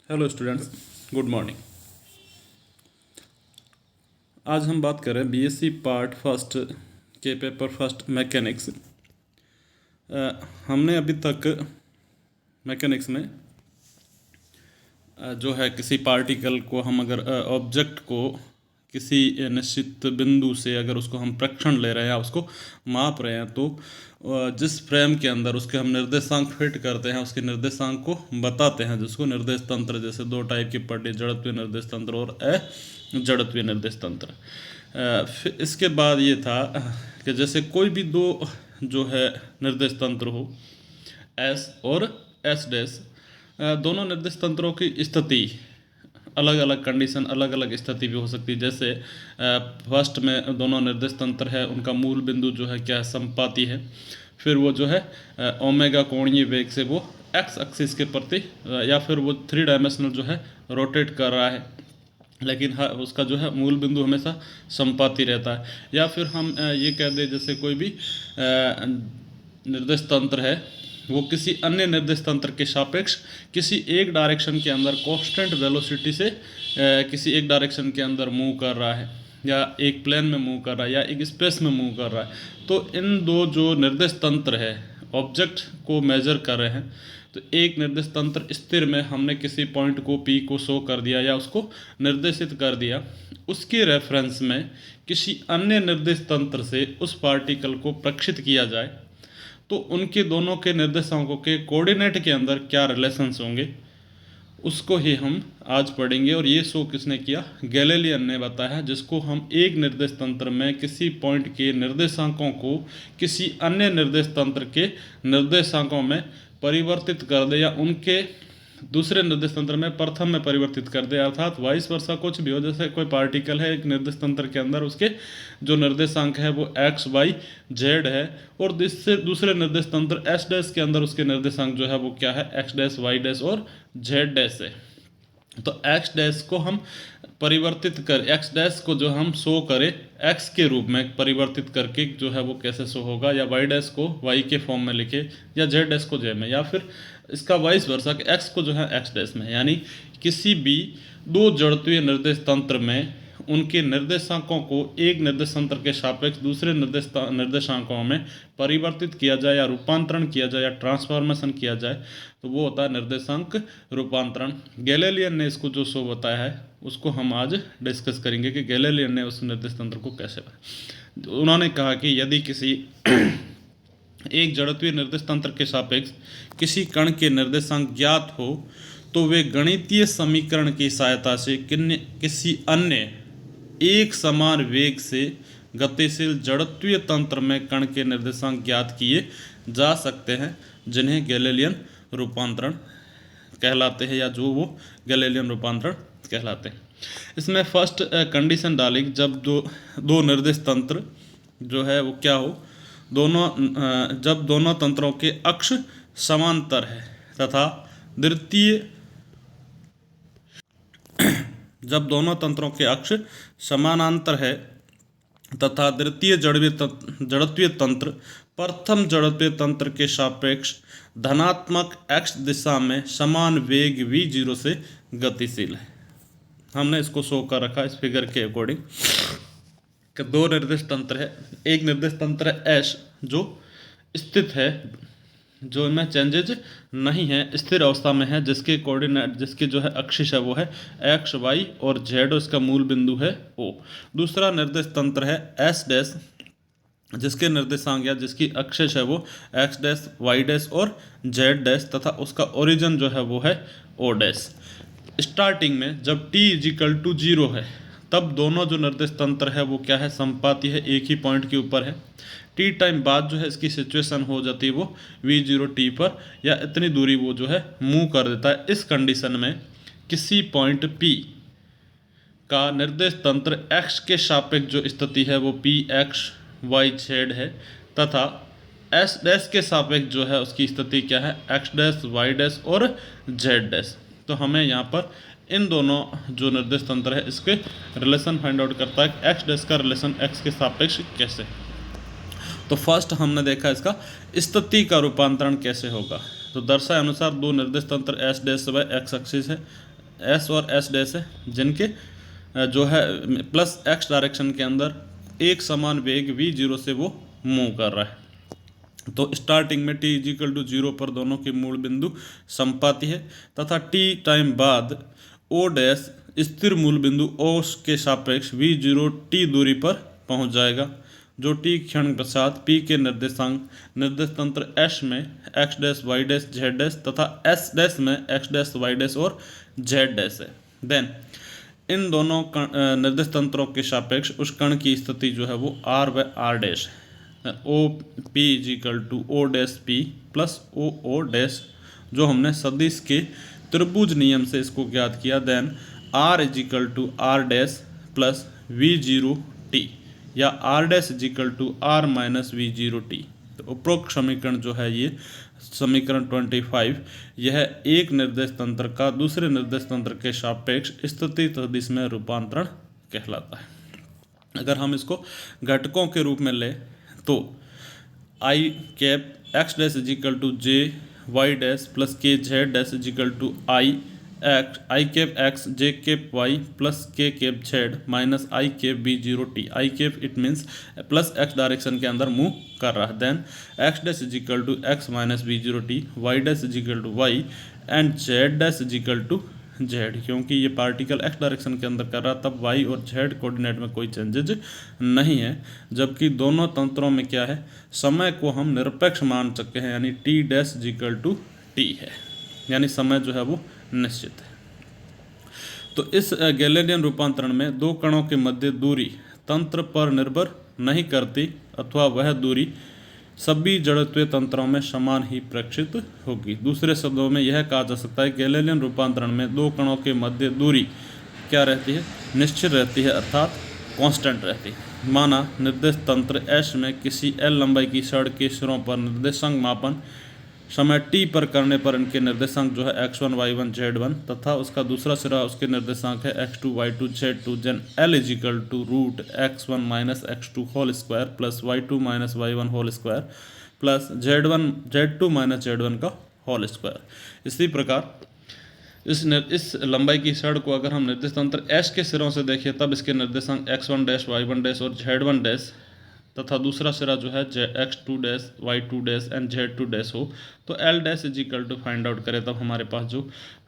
Hello students, good morning. आज हम बात करें बीएससी पार्ट फर्स्ट के पेपर फर्स्ट मैकेनिक्स। हमने अभी तक मैकेनिक्स में जो है किसी पार्टिकल को हम अगर ऑब्जेक्ट को किसी निश्चित बिंदु से अगर उसको हम प्रक्षण ले रहे हैं या उसको माप रहे हैं तो जिस फ्रेम के अंदर उसके हम निर्देशांक फिट करते हैं उसके निर्देशांक को बताते हैं, जिसको निर्देश तंत्र, जैसे दो टाइप की पट्टी, जड़त्वीय निर्देश तंत्र और अजड़त्वीय निर्देश तंत्र। फिर इसके बाद ये था कि जैसे कोई भी दो जो है निर्देश तंत्र हो, एस और एस डैश, दोनों निर्देश तंत्रों की स्थिति अलग अलग कंडीशन, अलग अलग स्थिति भी हो सकती है। जैसे फर्स्ट में दोनों निर्देश तंत्र है, उनका मूल बिंदु जो है क्या है, समपाती है। फिर वो जो है ओमेगा कोणीय वेग से वो एक्स एक्सिस के प्रति या फिर वो 3 डायमेंशनल जो है रोटेट कर रहा है, लेकिन उसका जो है मूल बिंदु हमेशा समपाती रहता है। या फिर हम ये कह दें जैसे कोई भी निर्देश तंत्र है वो किसी अन्य निर्देश तंत्र के सापेक्ष किसी एक डायरेक्शन के अंदर कांस्टेंट वेलोसिटी से किसी एक डायरेक्शन के अंदर मूव कर रहा है, या एक प्लेन में मूव कर रहा है, या एक स्पेस में मूव कर रहा है, तो इन दो जो निर्देश तंत्र है ऑब्जेक्ट को मेजर कर रहे हैं, तो एक निर्देश तंत्र स्थिर में हमने किसी पॉइंट को पी को शो कर दिया या उसको निर्देशित कर दिया, उसके रेफरेंस में किसी अन्य निर्देश तंत्र से उस पार्टिकल को प्रक्षित किया जाए तो उनके दोनों के निर्देशांकों के कोऑर्डिनेट के अंदर क्या रिलेशंस होंगे, उसको ही हम आज पढ़ेंगे। और ये शो किसने किया? गैलीलियन ने बताया, जिसको हम एक निर्देश तंत्र में किसी पॉइंट के निर्देशांकों को किसी अन्य निर्देश तंत्र के निर्देशांकों में परिवर्तित कर दे या उनके दूसरे निर्देश तंत्र में प्रथम में परिवर्तित कर दे, अर्थात वाइस वर्सा कुछ भी हो। जैसे कोई पार्टिकल है एक निर्देश तंत्र के अंदर, उसके जो निर्देशांक है वो एक्स वाई जेड है, और दूसरे निर्देश तंत्र एस डैश के अंदर उसके निर्देशांक जो है वो क्या है, एक्स डैश वाई डैश और जेड डैश है। तो एक्स डैश को हम परिवर्तित कर, एक्स डैश को जो हम शो करें एक्स के रूप में परिवर्तित करके जो है वो कैसे शो होगा, या वाई डैश को वाई के फॉर्म में लिखे, या जेड डैश को जे में, या फिर इसका वाइस वर्सा कि एक्स को जो है एक्स डैश में। यानी किसी भी दो जड़त्वीय निर्देश तंत्र में उनके निर्देशांकों को एक निर्देश तंत्र के सापेक्ष दूसरे निर्देशांकों में परिवर्तित किया जाए या रूपांतरण किया जाए या ट्रांसफॉर्मेशन किया जाए, तो वो होता है निर्देशांक रूपांतरण। गैलीलियन ने इसको जो शो बताया है उसको हम आज डिस्कस करेंगे कि गैलीलियन ने उस निर्देश तंत्र को कैसे बनाया। उन्होंने कहा कि यदि किसी एक जड़त्वीय निर्देश तंत्र के सापेक्ष किसी कण के निर्देशांक ज्ञात हो तो वे गणितीय समीकरण की सहायता से किसी अन्य एक समान वेग से गतिशील जड़त्वीय तंत्र में कण के निर्देशांक ज्ञात किए जा सकते हैं, जिन्हें गैलीलियन रूपांतरण कहलाते हैं, या जो वो गैलीलियन रूपांतरण कहलाते हैं। इसमें फर्स्ट कंडीशन डाली, जब दो निर्देश तंत्र जो है वो क्या हो, जब दोनों तंत्रों के अक्ष समांतर है तथा जब दोनों तंत्रों के अक्ष समानांतर है तथा द्वितीय जड़त्वीय तंत्र प्रथम जड़त्वीय तंत्र के सापेक्ष धनात्मक x दिशा में समान वेग v0 से गतिशील है। हमने इसको शो कर रखा इस फिगर के अकॉर्डिंग कि दो निर्देश तंत्र है, एक निर्देश तंत्र है एस जो स्थित है, जो में चेंजेज नहीं है, स्थिर अवस्था में है, जिसके कोऑर्डिनेट, जिसके जो है अक्षिश है वो है एक्स वाई और जेड, इसका मूल बिंदु है ओ। दूसरा निर्देश तंत्र है एस डैश, जिसके निर्देशांक या जिसकी अक्षिश है वो एक्स डैश वाई डैश और जेड डैश, तथा उसका ओरिजिन जो है वो है ओ डैश। स्टार्टिंग में जब t = 0 है तब दोनों जो निर्देश तंत्र है वो क्या है, समपाती है, एक ही पॉइंट के ऊपर है। टी टाइम बाद जो है इसकी सिचुएशन हो जाती है वो v0t पर, या इतनी दूरी वो जो है मूव कर देता है। इस कंडीशन में किसी पॉइंट p का निर्देश तंत्र x के सापेक्ष जो स्थिति है वो p x y z है, तथा s डैश के सापेक्ष जो है उसकी स्थिति क्या है, x डैश y डैश और z डैश। तो हमें यहाँ पर इन दोनों जो निर्देश तंत्र है इसके रिलेशन फाइंड आउट करता है कि एक्स डैश का रिलेशन एक्स के सापेक्ष कैसे। तो फर्स्ट हमने देखा इसका स्थिति का रूपांतरण कैसे होगा। तो दर्शाए अनुसार दो निर्देश तंत्र एस डैश व एक्स एक्सिस है, एस और एस डैश है, जिनके जो है प्लस एक्स डायरेक्शन के अंदर एक समान वेग v0 से वो मूव कर रहा है। तो स्टार्टिंग में t इजिकल टू 0 पर दोनों के मूल बिंदु समपाती है तथा t टाइम बाद o डैश स्थिर मूल बिंदु o के सापेक्ष v0 t दूरी पर पहुंच जाएगा, जो t क्षण पश्चात p के निर्देश तंत्र s में x dash y dash z dash तथा s डैश में x डैश y डैश और z डैश है। देन इन दोनों निर्देश तंत्रों के सापेक्ष उस कण की स्थिति जो है वो r व r डैश है। O P is equal to O dash P plus O O dash, जो हमने सदिश के त्रिभुज नियम से इसको ज्ञात किया। Then r is equal to r dash plus v0 t या r dash is equal to r minus v0 t। तो उपरोक्त समीकरण जो है ये समीकरण 25, यह एक निर्देश तंत्र का दूसरे निर्देश तंत्र के सापेक्ष स्थिति सदिश में रूपांतरण कहलाता है। अगर हम इसको घटकों के रूप में लें तो i cap x dash is equal to j y dash plus k z dash is equal to i cap x j cap y plus k cap z minus i cap v0 t। I cap it means plus x direction के अंदर move कर रहा है। Then x dash is equal to x minus v0 t, y dash is equal to y and z dash is equal to z. क्योंकि ये particle x direction के अंदर कर रहा तब वाई और जेड कोऑर्डिनेट में कोई चेंजेज नहीं है, जबकि दोनों तंत्रों में क्या है, समय को हम निरपेक्ष मान सकते हैं, यानी T dash is equal to T है, यानी समय जो है वो निश्चित है। तो इस गैलेलियन रूपांतरण में दो कणों के मध्य दूरी तंत्र पर निर्भर नहीं करती अथवा वह दूरी सभी जड़त्वीय तंत्रों में समान ही प्रेक्षित होगी। दूसरे शब्दों में यह कहा जा सकता है गैलेलियन रूपांतरण में दो कणों के मध्य दूरी क्या रहती है, निश्चित रहती है, अर्थात कांस्टेंट रहती है। माना निर्देश तंत्र S में किसी L लंबाई की छड़ के सिरों पर निर्देशांक मापन समय t पर करने पर इनके निर्देशांक जो है x1 y1 z1 तथा उसका दूसरा सिरा उसके निर्देशांक है x2 y2 z2। जन L इजिकल टू root x1 minus x2 whole square plus y2 minus y1 whole square plus z2 minus z1 का होल स्क्वायर। इसी प्रकार इस लंबाई की छड़ को अगर हम निर्देश तंत्र S के सिरों से देखें तब इसके निर्देशांक x1 डैश y1 डैश और z1 डैश तथा दूसरा सिरा जो है x2 dash y2 dash and z2 dash हो, तो L dash is equal to find out करें तब हमारे पास जो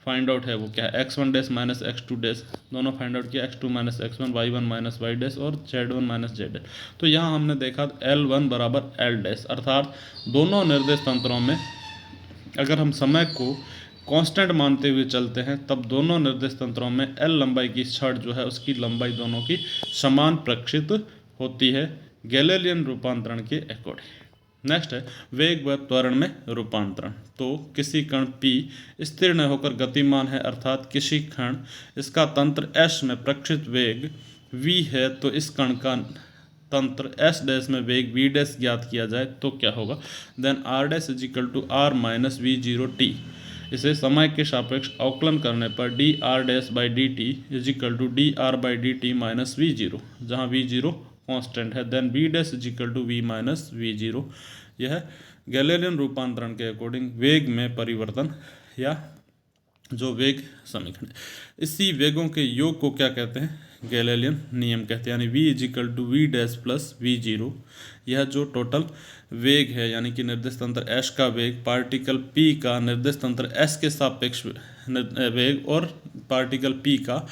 फाइंड आउट है वो क्या है, x1 dash minus x2 dash, दोनों फाइंड आउट किया, x2 minus x1 y1 minus y dash और z1 माइनस z डैश। तो यहाँ हमने देखा L1 बराबर L डैश, अर्थात दोनों निर्देश तंत्रों में अगर हम समय को कांस्टेंट मानते हुए चलते हैं तब दोनों निर्देश तंत्रों में L लंबाई की छड़ जो है उसकी लंबाई दोनों की समान प्रेक्षित होती है गैलेलियन रूपांतरण के अकॉर्डिंग। नेक्स्ट है वेग व त्वरण में रूपांतरण। तो किसी कण P स्थिर न होकर गतिमान है, अर्थात किसी क्षण इसका तंत्र S में प्रेक्षित वेग v है, तो इस कण का तंत्र S डैश में वेग v डैश ज्ञात किया जाए तो क्या होगा। Then r dash is equal to r minus v0 t, इसे समय के सापेक्ष अवकलन करने पर D R dash by D T is equal to D R by D T minus v0, जहाँ v0 कांस्टेंट है। Then v dash is equal to v minus v0। यह गैलेलियन रूपांतरण के अकॉर्डिंग वेग में परिवर्तन या जो वेग समीकरण। इसी वेगों के योग को क्या कहते हैं, गैलेलियन नियम कहते हैं, यानी v is equal to we dash plus v0। यह जो टोटल वेग है यानी कि निर्देश तंत्र S का वेग पार्टिकल P का निर्देश तंत्र S के सापेक्ष वेग और पार्टिकल P का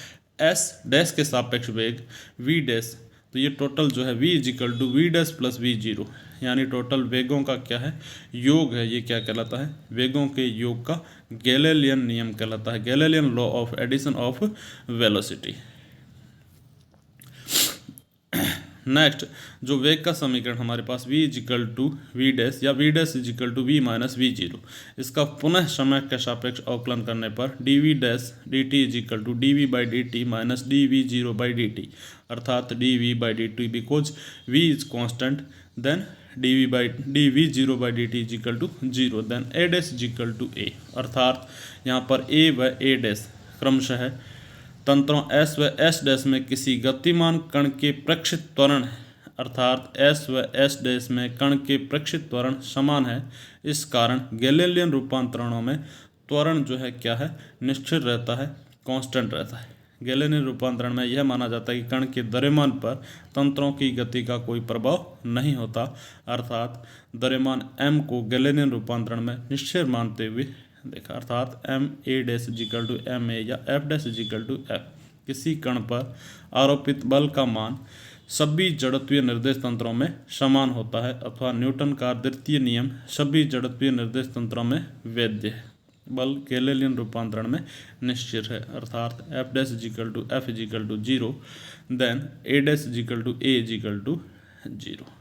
S डैश के सापेक्ष वेग v डैश, तो ये टोटल जो है v is equal to we dash plus v0, यानी टोटल वेगों का क्या है, योग है। ये क्या कहलाता है, वेगों के योग का गैलेलियन नियम कहलाता है, Galilean law of addition of velocity. Next जो वेग का समीकरण हमारे पास v is equal to we dash या v dash is equal to v minus v0, इसका पुनः समय के सापेक्ष अवकलन करने पर dv dash dt is equal to dv by dt minus dv0 by dt, अर्थात dv by dt because v is constant, then dv0 by dt is equal to 0, then a dash is equal to a, अर्थात यहाँ पर a व a dash क्रमशः है तंत्रों S व S dash में किसी गतिमान कण के प्रेक्षित त्वरण है, अर्थात S व S डैश में कण के प्रेक्षित त्वरण समान है। इस कारण गैलेलियन रूपांतरणों में त्वरण जो है क्या है, निश्चित रहता है, कांस्टेंट रहता है। गैलेलियन रूपांतरण में यह माना जाता है कि कण के द्रव्यमान पर तंत्रों की गति का कोई प्रभाव नहीं होता, अर्थात द्रव्यमान m को गैलेलियन रूपांतरण में निश्चय मानते हुए देखा, अर्थात ma या f किसी कण पर आरोपित बल का मान सभी जड़त्वीय निर्देश तंत्रों में समान होता है, अथवा न्यूटन का द्वितीय नियम सभी जड़त्वीय निर्देश तंत्रों में वैध है। बल गैलेलियन रूपांतरण में निश्चित है, अर्थात f' f 0 then a' a 0।